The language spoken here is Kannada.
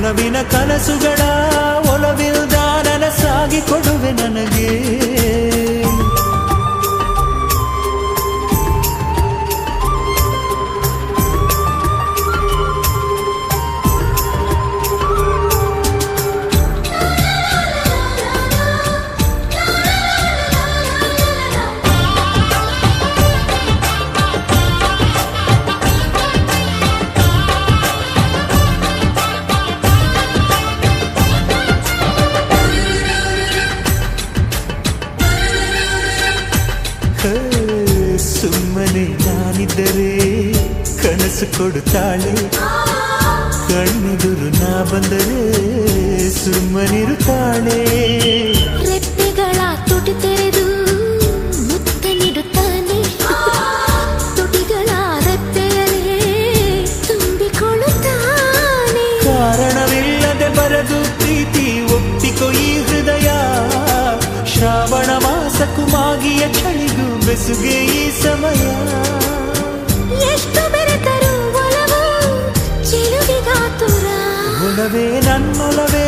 ಒಲವಿನ ಕನಸುಗಳ ಒಲವಿಲ್ದ ನನಸಾಗಿ ಕೊಡುವೆ ನನಗೆ ಸುಮ್ಮನೆ ನಾನಿದ್ದರೆ ಕನಸು ಕೊಡುತ್ತಾಳೆ ಕಣ್ಣೆದುರು ನಾ ಬಂದರೆ ಸುಮ್ಮನಿರುತ್ತಾಳೆ ರೆಪ್ಪೆಗಳ ತುಟಿ ತೆರೆದು ಮುತ್ತ ನೀಡುತ್ತಾನೆ ತುಟಿಗಳ ರೆಪ್ಪೆಯಲ್ಲೇ ತುಂಬಿಕೊಳ್ಳುತ್ತಾನೆ ಕಾರಣವಿಲ್ಲದೆ ಬರದು ಪ್ರೀತಿ ಒಪ್ಪಿಕೊ ಈ ಹೃದಯ ಶ್ರಾವಣ ಮಾಸಕ್ಕೂ ಮಾಗಿಯ ಚಳಿಗೂ ಬೆಸುಗೆ ಈ ಸಮಯ ಎಷ್ಟು ಬೆರೆತರು ಒಲವು ಚೆಲುವಿಗಾತುರ ಒಲವೇ ನನ್ನೊಲವೇ